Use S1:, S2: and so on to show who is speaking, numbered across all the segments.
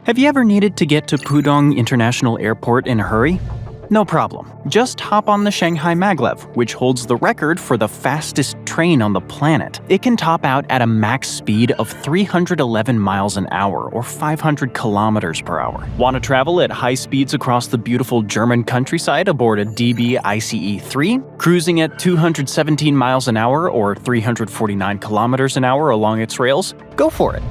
S1: Have you ever needed to get to Pudong International Airport in a hurry? No problem. Just hop on the Shanghai Maglev, which holds the record for the fastest train on the planet. It can top out at a max speed of 311 miles an hour or 500 kilometers per hour. Want to travel at high speeds across the beautiful German countryside aboard a DB ICE-3? Cruising at 217 miles an hour or 349 kilometers an hour along its rails? Go for it.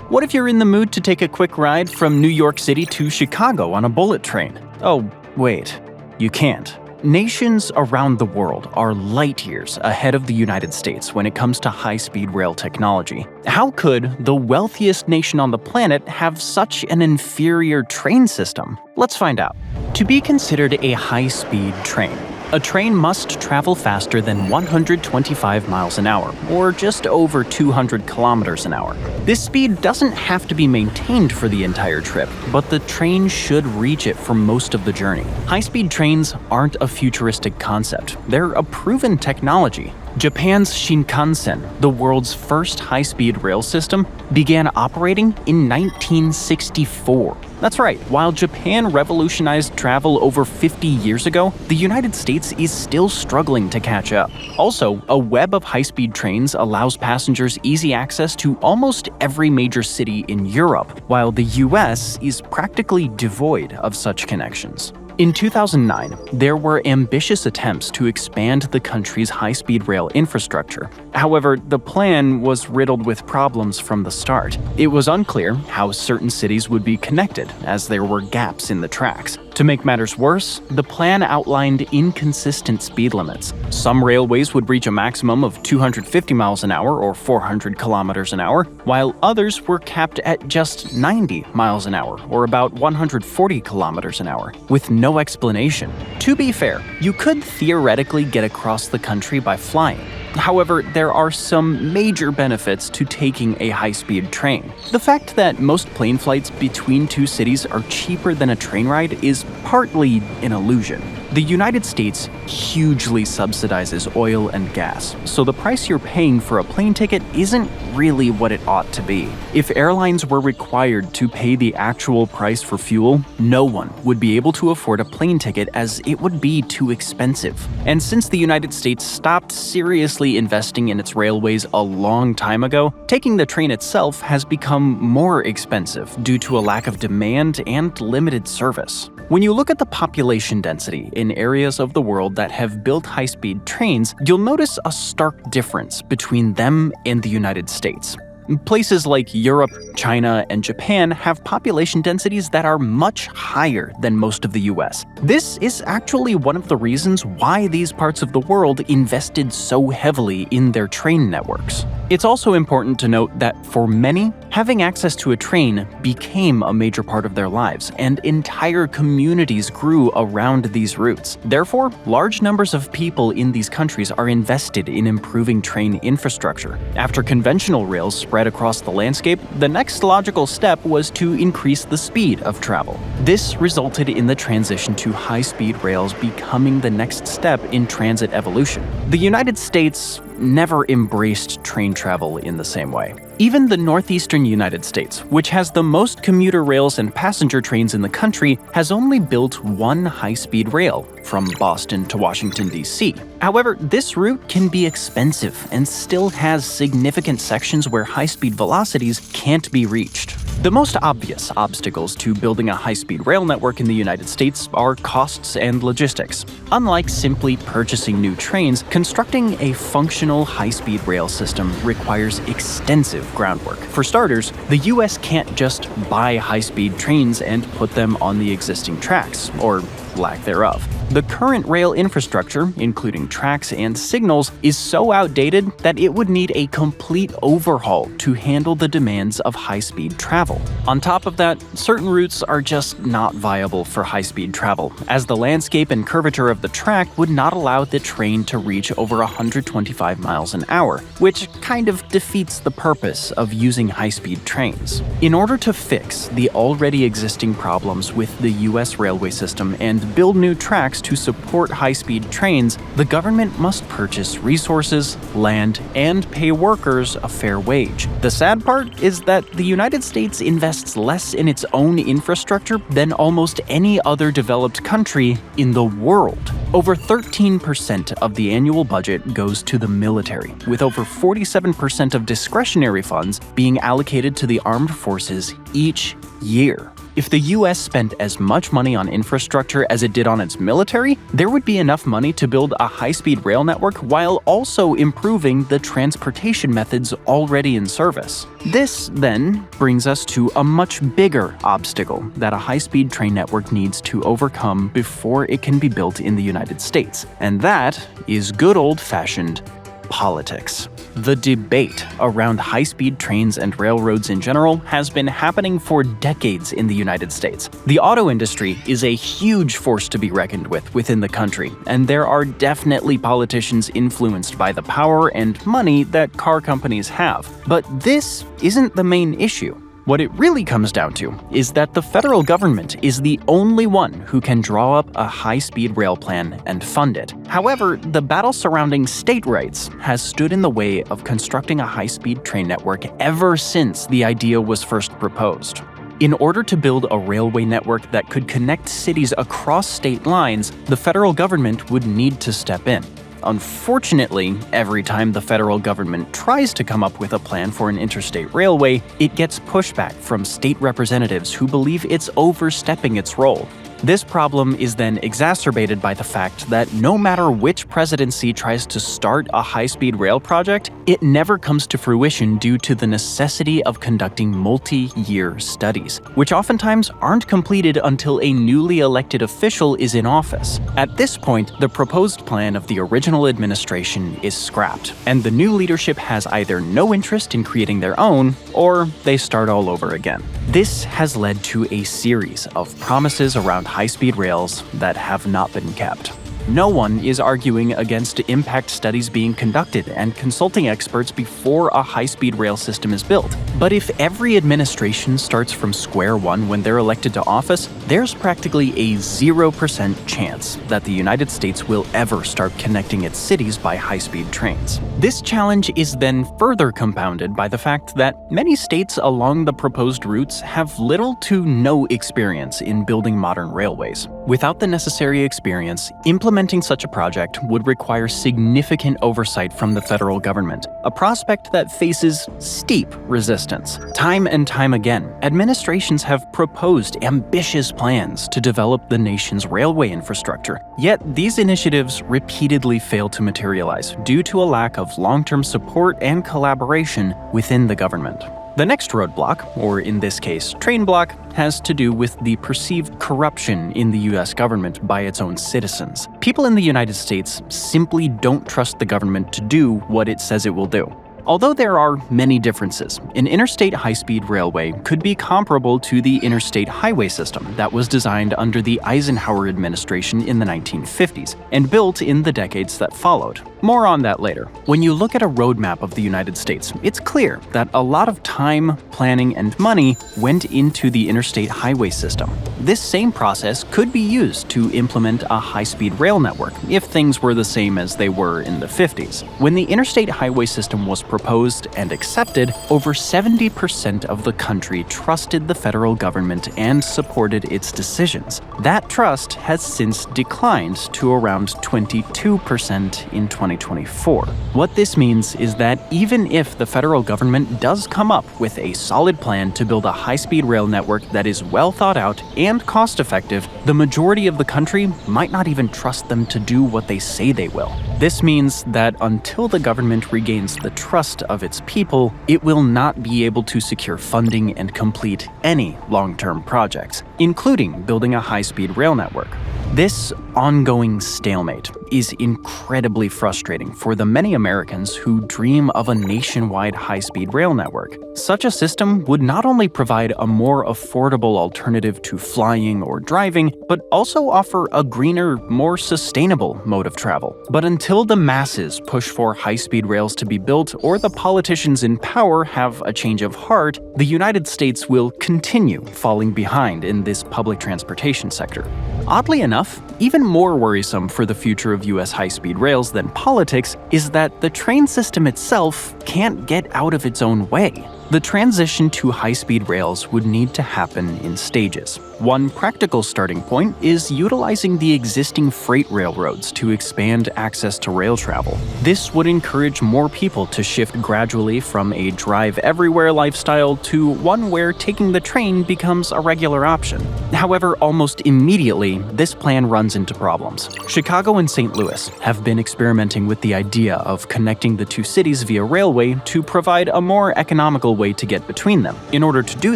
S1: What if you're in the mood to take a quick ride from New York City to Chicago on a bullet train? Oh, wait. You can't. Nations around the world are light years ahead of the United States when it comes to high-speed rail technology. How could the wealthiest nation on the planet have such an inferior train system? Let's find out. To be considered a high-speed train, a train must travel faster than 125 miles an hour, or just over 200 kilometers an hour. This speed doesn't have to be maintained for the entire trip, but the train should reach it for most of the journey. High-speed trains aren't a futuristic concept. They're a proven technology. Japan's Shinkansen, the world's first high-speed rail system, began operating in 1964. That's right, while Japan revolutionized travel over 50 years ago, the United States is still struggling to catch up. Also, a web of high-speed trains allows passengers easy access to almost every major city in Europe, while the US is practically devoid of such connections. In 2009, there were ambitious attempts to expand the country's high-speed rail infrastructure. However, the plan was riddled with problems from the start. It was unclear how certain cities would be connected, as there were gaps in the tracks. To make matters worse, the plan outlined inconsistent speed limits. Some railways would reach a maximum of 250 miles an hour or 400 kilometers an hour, while others were capped at just 90 miles an hour or about 140 kilometers an hour, with no explanation. To be fair, you could theoretically get across the country by flying. However, there are some major benefits to taking a high-speed train. The fact that most plane flights between two cities are cheaper than a train ride is partly an illusion. The United States hugely subsidizes oil and gas, so the price you're paying for a plane ticket isn't really what it ought to be. If airlines were required to pay the actual price for fuel, no one would be able to afford a plane ticket as it would be too expensive. And since the United States stopped seriously investing in its railways a long time ago, taking the train itself has become more expensive due to a lack of demand and limited service. When you look at the population density in areas of the world that have built high-speed trains, you'll notice a stark difference between them and the United States. Places like Europe, China, and Japan have population densities that are much higher than most of the US. This is actually one of the reasons why these parts of the world invested so heavily in their train networks. It's also important to note that for many, having access to a train became a major part of their lives, and entire communities grew around these routes. Therefore, large numbers of people in these countries are invested in improving train infrastructure. After conventional rails spread across the landscape, the next logical step was to increase the speed of travel. This resulted in the transition to high-speed rails becoming the next step in transit evolution. The United States never embraced train travel in the same way. Even the northeastern United States, which has the most commuter rails and passenger trains in the country, has only built one high-speed rail, from Boston to Washington, D.C. However, this route can be expensive and still has significant sections where high-speed velocities can't be reached. The most obvious obstacles to building a high-speed rail network in the United States are costs and logistics. Unlike simply purchasing new trains, constructing a functional high-speed rail system requires extensive groundwork. For starters, the US can't just buy high-speed trains and put them on the existing tracks, or lack thereof. The current rail infrastructure, including tracks and signals, is so outdated that it would need a complete overhaul to handle the demands of high-speed travel. On top of that, certain routes are just not viable for high-speed travel, as the landscape and curvature of the track would not allow the train to reach over 125 miles an hour, which kind of defeats the purpose of using high-speed trains. In order to fix the already existing problems with the US railway system and and build new tracks to support high-speed trains, the government must purchase resources, land, and pay workers a fair wage. The sad part is that the United States invests less in its own infrastructure than almost any other developed country in the world. Over 13% of the annual budget goes to the military, with over 47% of discretionary funds being allocated to the armed forces each year. If the US spent as much money on infrastructure as it did on its military, there would be enough money to build a high-speed rail network while also improving the transportation methods already in service. This, then, brings us to a much bigger obstacle that a high-speed train network needs to overcome before it can be built in the United States, and that is good old-fashioned politics. The debate around high-speed trains and railroads in general has been happening for decades in the United States. The auto industry is a huge force to be reckoned with within the country, and there are definitely politicians influenced by the power and money that car companies have. But this isn't the main issue. What it really comes down to is that the federal government is the only one who can draw up a high-speed rail plan and fund it. However, the battle surrounding state rights has stood in the way of constructing a high-speed train network ever since the idea was first proposed. In order to build a railway network that could connect cities across state lines, the federal government would need to step in. Unfortunately, every time the federal government tries to come up with a plan for an interstate railway, it gets pushback from state representatives who believe it's overstepping its role. This problem is then exacerbated by the fact that no matter which presidency tries to start a high-speed rail project, it never comes to fruition due to the necessity of conducting multi-year studies, which oftentimes aren't completed until a newly elected official is in office. At this point, the proposed plan of the original administration is scrapped, and the new leadership has either no interest in creating their own, or they start all over again. This has led to a series of promises around high-speed rails that have not been kept. No one is arguing against impact studies being conducted and consulting experts before a high-speed rail system is built. But if every administration starts from square one when they're elected to office, there's practically a 0% chance that the United States will ever start connecting its cities by high-speed trains. This challenge is then further compounded by the fact that many states along the proposed routes have little to no experience in building modern railways. Without the necessary experience, implementing such a project would require significant oversight from the federal government, a prospect that faces steep resistance. Time and time again, administrations have proposed ambitious plans to develop the nation's railway infrastructure, yet these initiatives repeatedly fail to materialize due to a lack of long-term support and collaboration within the government. The next roadblock, or in this case, train block, has to do with the perceived corruption in the US government by its own citizens. People in the United States simply don't trust the government to do what it says it will do. Although there are many differences, an interstate high-speed railway could be comparable to the interstate highway system that was designed under the Eisenhower administration in the 1950s and built in the decades that followed. More on that later. When you look at a roadmap of the United States, it's clear that a lot of time, planning, and money went into the interstate highway system. This same process could be used to implement a high-speed rail network if things were the same as they were in the 50s. When the interstate highway system was proposed and accepted, over 70% of the country trusted the federal government and supported its decisions. That trust has since declined to around 22% in 2024. What this means is that even if the federal government does come up with a solid plan to build a high-speed rail network that is well thought out and cost-effective, the majority of the country might not even trust them to do what they say they will. This means that until the government regains the trust of its people, it will not be able to secure funding and complete any long-term projects, including building a high-speed rail network. This ongoing stalemate is incredibly frustrating for the many Americans who dream of a nationwide high-speed rail network. Such a system would not only provide a more affordable alternative to flying or driving, but also offer a greener, more sustainable mode of travel. But until the masses push for high-speed rails to be built or the politicians in power have a change of heart, the United States will continue falling behind in this public transportation sector. Oddly enough, even more worrisome for the future of US high-speed rails than politics is that the train system itself can't get out of its own way. The transition to high-speed rails would need to happen in stages. One practical starting point is utilizing the existing freight railroads to expand access to rail travel. This would encourage more people to shift gradually from a drive-everywhere lifestyle to one where taking the train becomes a regular option. However, almost immediately, this plan runs into problems. Chicago and St. Louis have been experimenting with the idea of connecting the two cities via railway to provide a more economical way to get between them. In order to do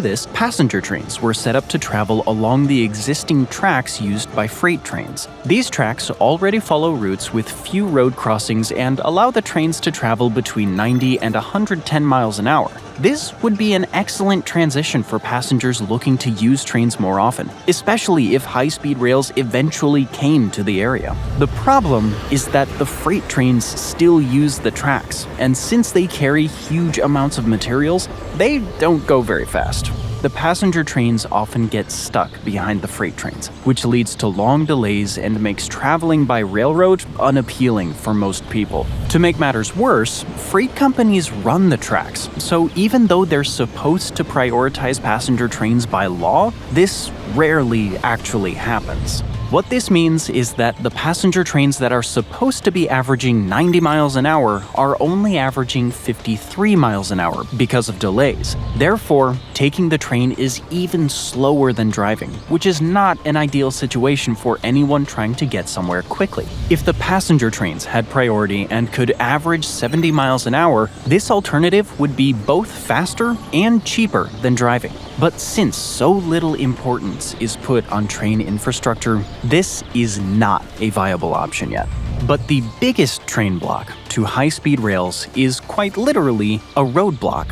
S1: this, passenger trains were set up to travel along the existing tracks used by freight trains. These tracks already follow routes with few road crossings and allow the trains to travel between 90 and 110 miles an hour. This would be an excellent transition for passengers looking to use trains more often, especially if high-speed rails eventually came to the area. The problem is that the freight trains still use the tracks, and since they carry huge amounts of materials, they don't go very fast. The passenger trains often get stuck behind the freight trains, which leads to long delays and makes traveling by railroad unappealing for most people. To make matters worse, freight companies run the tracks, so even though they're supposed to prioritize passenger trains by law, this rarely actually happens. What this means is that the passenger trains that are supposed to be averaging 90 miles an hour are only averaging 53 miles an hour because of delays. Therefore, taking the train is even slower than driving, which is not an ideal situation for anyone trying to get somewhere quickly. If the passenger trains had priority and could average 70 miles an hour, this alternative would be both faster and cheaper than driving. But since so little importance is put on train infrastructure, this is not a viable option yet. But the biggest train block to high-speed rails is quite literally a roadblock.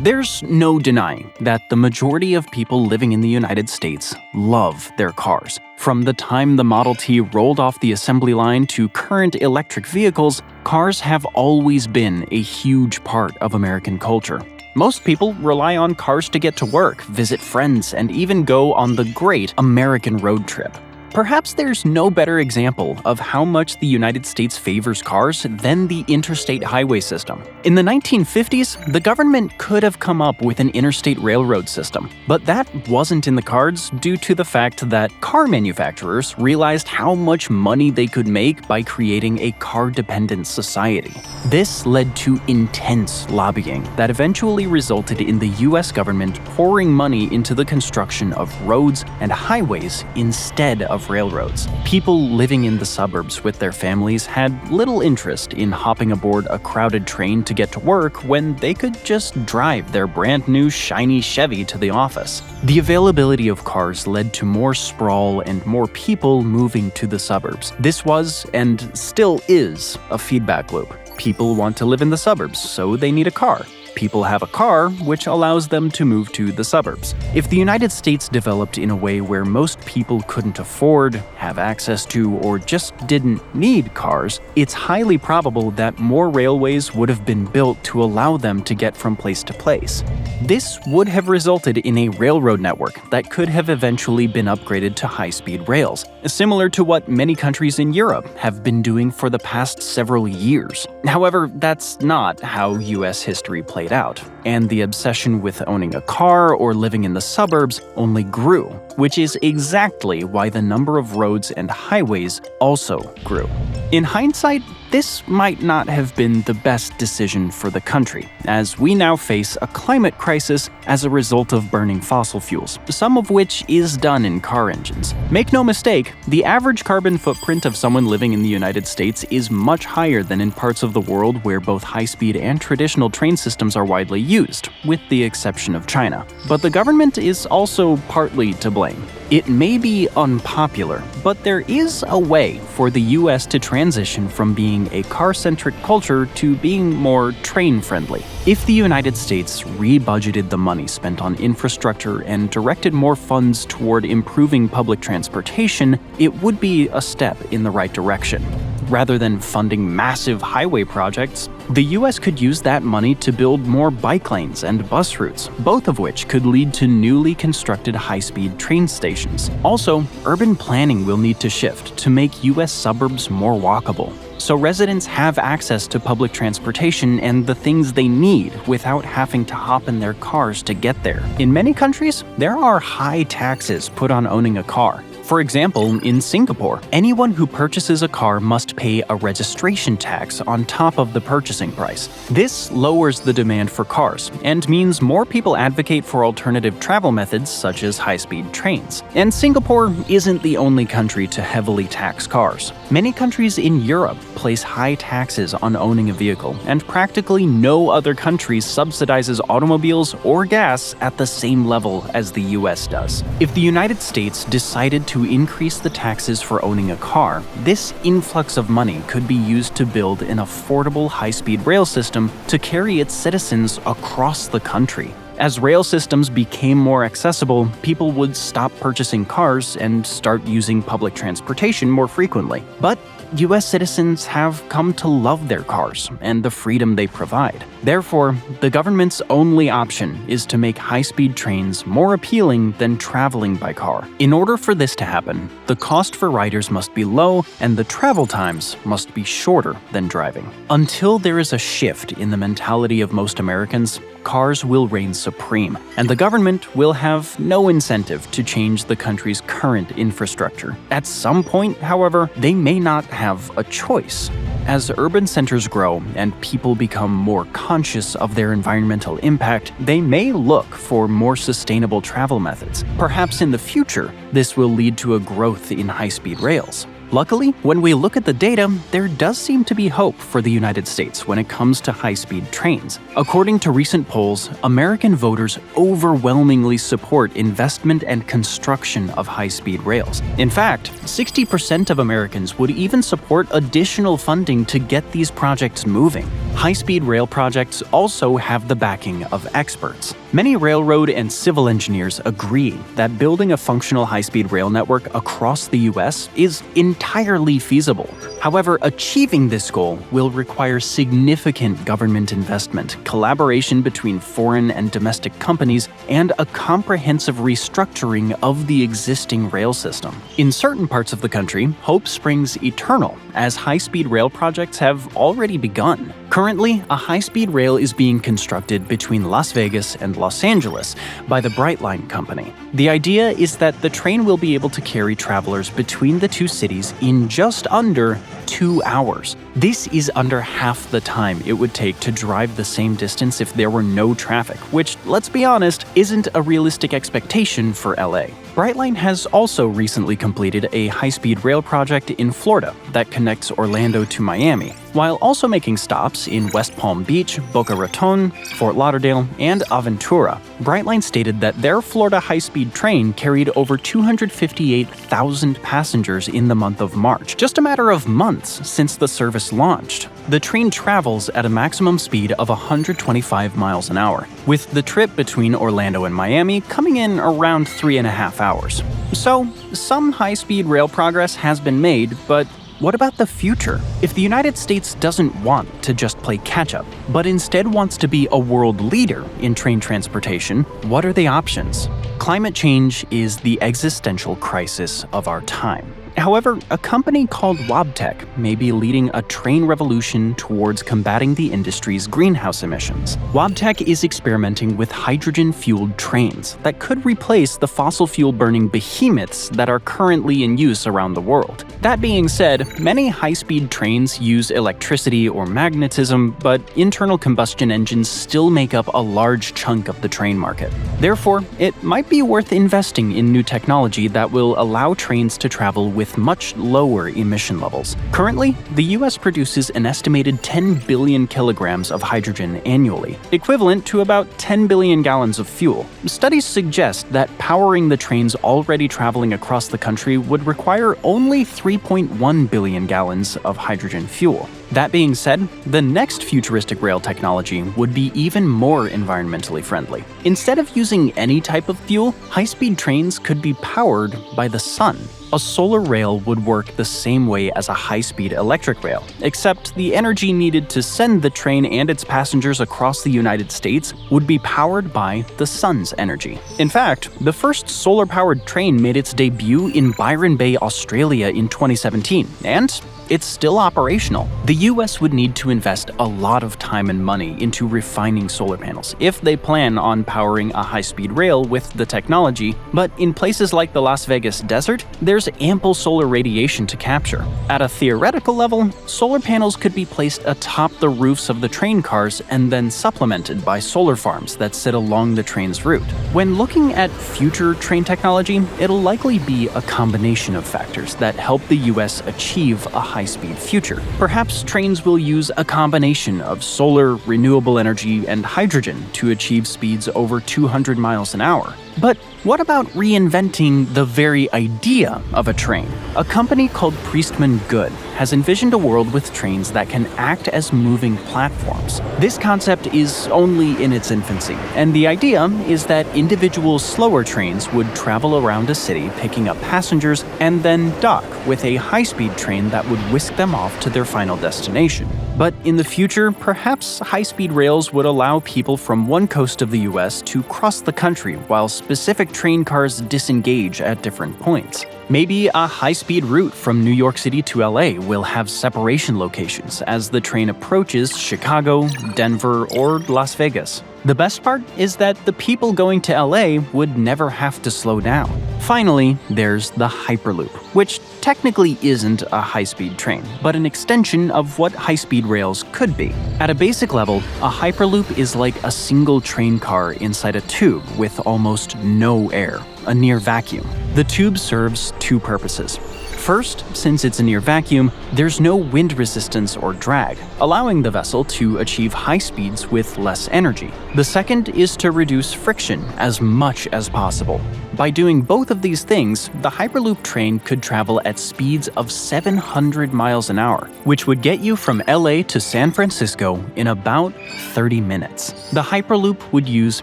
S1: There's no denying that the majority of people living in the United States love their cars. From the time the Model T rolled off the assembly line to current electric vehicles, cars have always been a huge part of American culture. Most people rely on cars to get to work, visit friends, and even go on the great American road trip. Perhaps there's no better example of how much the United States favors cars than the interstate highway system. In the 1950s, the government could have come up with an interstate railroad system, but that wasn't in the cards due to the fact that car manufacturers realized how much money they could make by creating a car-dependent society. This led to intense lobbying that eventually resulted in the US government pouring money into the construction of roads and highways instead of railroads. People living in the suburbs with their families had little interest in hopping aboard a crowded train to get to work when they could just drive their brand new shiny Chevy to the office. The availability of cars led to more sprawl and more people moving to the suburbs. This was, and still is, a feedback loop. People want to live in the suburbs, so they need a car. People have a car, which allows them to move to the suburbs. If the United States developed in a way where most people couldn't afford, have access to, or just didn't need cars, it's highly probable that more railways would have been built to allow them to get from place to place. This would have resulted in a railroad network that could have eventually been upgraded to high-speed rails, similar to what many countries in Europe have been doing for the past several years. However, that's not how US history played out, and the obsession with owning a car or living in the suburbs only grew, which is exactly why the number of roads and highways also grew. In hindsight, this might not have been the best decision for the country, as we now face a climate crisis as a result of burning fossil fuels, some of which is done in car engines. Make no mistake, the average carbon footprint of someone living in the United States is much higher than in parts of the world where both high-speed and traditional train systems are widely used, with the exception of China. But the government is also partly to blame. It may be unpopular, but there is a way for the US to transition from being a car-centric culture to being more train-friendly. If the United States rebudgeted the money spent on infrastructure and directed more funds toward improving public transportation, it would be a step in the right direction. Rather than funding massive highway projects, the US could use that money to build more bike lanes and bus routes, both of which could lead to newly constructed high-speed train stations. Also, urban planning will need to shift to make US suburbs more walkable, so residents have access to public transportation and the things they need without having to hop in their cars to get there. In many countries, there are high taxes put on owning a car. For example, in Singapore, anyone who purchases a car must pay a registration tax on top of the purchasing price. This lowers the demand for cars and means more people advocate for alternative travel methods such as high-speed trains. And Singapore isn't the only country to heavily tax cars. Many countries in Europe place high taxes on owning a vehicle, and practically no other country subsidizes automobiles or gas at the same level as the US does. If the United States decided to increase the taxes for owning a car, this influx of money could be used to build an affordable high-speed rail system to carry its citizens across the country. As rail systems became more accessible, people would stop purchasing cars and start using public transportation more frequently. But US citizens have come to love their cars and the freedom they provide. Therefore, the government's only option is to make high-speed trains more appealing than traveling by car. In order for this to happen, the cost for riders must be low and the travel times must be shorter than driving. Until there is a shift in the mentality of most Americans, cars will reign supreme, and the government will have no incentive to change the country's current infrastructure. At some point, however, they may not have a choice. As urban centers grow and people become more conscious of their environmental impact, they may look for more sustainable travel methods. Perhaps in the future, this will lead to a growth in high-speed rails. Luckily, when we look at the data, there does seem to be hope for the United States when it comes to high-speed trains. According to recent polls, American voters overwhelmingly support investment and construction of high-speed rails. In fact, 60% of Americans would even support additional funding to get these projects moving. High-speed rail projects also have the backing of experts. Many railroad and civil engineers agree that building a functional high-speed rail network across the US is entirely feasible. However, achieving this goal will require significant government investment, collaboration between foreign and domestic companies, and a comprehensive restructuring of the existing rail system. In certain parts of the country, hope springs eternal, as high-speed rail projects have already begun. Currently, a high-speed rail is being constructed between Las Vegas and Los Angeles by the Brightline company. The idea is that the train will be able to carry travelers between the two cities in just under 2 hours. This is under half the time it would take to drive the same distance if there were no traffic, which, let's be honest, isn't a realistic expectation for LA. Brightline has also recently completed a high-speed rail project in Florida that connects Orlando to Miami, while also making stops in West Palm Beach, Boca Raton, Fort Lauderdale, and Aventura. Brightline stated that their Florida high-speed train carried over 258,000 passengers in the month of March, just a matter of months since the service launched. The train travels at a maximum speed of 125 miles an hour, with the trip between Orlando and Miami coming in around 3.5 hours. So, some high-speed rail progress has been made, but what about the future? If the United States doesn't want to just play catch-up, but instead wants to be a world leader in train transportation, what are the options? Climate change is the existential crisis of our time. However, a company called Wabtec may be leading a train revolution towards combating the industry's greenhouse emissions. Wabtec is experimenting with hydrogen-fueled trains that could replace the fossil fuel-burning behemoths that are currently in use around the world. That being said, many high-speed trains use electricity or magnetism, but internal combustion engines still make up a large chunk of the train market. Therefore, it might be worth investing in new technology that will allow trains to travel with much lower emission levels. Currently, the US produces an estimated 10 billion kilograms of hydrogen annually, equivalent to about 10 billion gallons of fuel. Studies suggest that powering the trains already traveling across the country would require only 3.1 billion gallons of hydrogen fuel. That being said, the next futuristic rail technology would be even more environmentally friendly. Instead of using any type of fuel, high-speed trains could be powered by the sun. A solar rail would work the same way as a high-speed electric rail, except the energy needed to send the train and its passengers across the United States would be powered by the sun's energy. In fact, the first solar-powered train made its debut in Byron Bay, Australia in 2017, and it's still operational. The US would need to invest a lot of time and money into refining solar panels if they plan on powering a high-speed rail with the technology, but in places like the Las Vegas desert, there's ample solar radiation to capture. At a theoretical level, solar panels could be placed atop the roofs of the train cars and then supplemented by solar farms that sit along the train's route. When looking at future train technology, it'll likely be a combination of factors that help the US achieve a high-speed future. Perhaps trains will use a combination of solar, renewable energy, and hydrogen to achieve speeds over 200 miles an hour. But what about reinventing the very idea of a train? A company called Priestman Good has envisioned a world with trains that can act as moving platforms. This concept is only in its infancy, and the idea is that individual slower trains would travel around a city picking up passengers and then dock with a high-speed train that would whisk them off to their final destination. But in the future, perhaps high-speed rails would allow people from one coast of the US to cross the country while specific train cars disengage at different points. Maybe a high-speed route from New York City to LA will have separation locations as the train approaches Chicago, Denver, or Las Vegas. The best part is that the people going to LA would never have to slow down. Finally, there's the Hyperloop, which technically isn't a high-speed train, but an extension of what high-speed rails could be. At a basic level, a Hyperloop is like a single train car inside a tube with almost no air, a near vacuum. The tube serves two purposes. First, since it's a near vacuum, there's no wind resistance or drag, allowing the vessel to achieve high speeds with less energy. The second is to reduce friction as much as possible. By doing both of these things, the Hyperloop train could travel at speeds of 700 miles an hour, which would get you from LA to San Francisco in about 30 minutes. The Hyperloop would use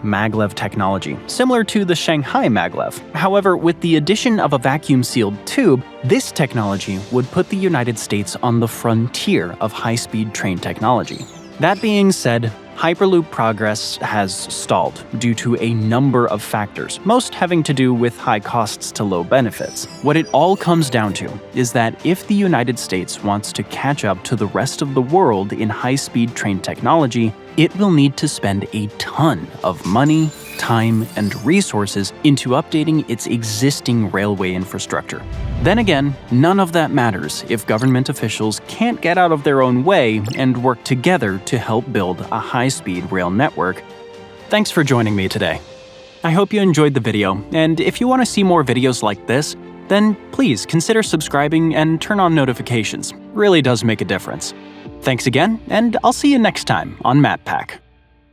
S1: maglev technology, similar to the Shanghai maglev. However, with the addition of a vacuum-sealed tube, this technology would put the United States on the frontier of high-speed train technology. That being said, Hyperloop progress has stalled due to a number of factors, most having to do with high costs to low benefits. What it all comes down to is that if the United States wants to catch up to the rest of the world in high-speed train technology, it will need to spend a ton of money, time, and resources into updating its existing railway infrastructure. Then again, none of that matters if government officials can't get out of their own way and work together to help build a high-speed rail network. Thanks for joining me today. I hope you enjoyed the video, and if you want to see more videos like this, then please consider subscribing and turn on notifications. Really does make a difference. Thanks again, and I'll see you next time on MatPack.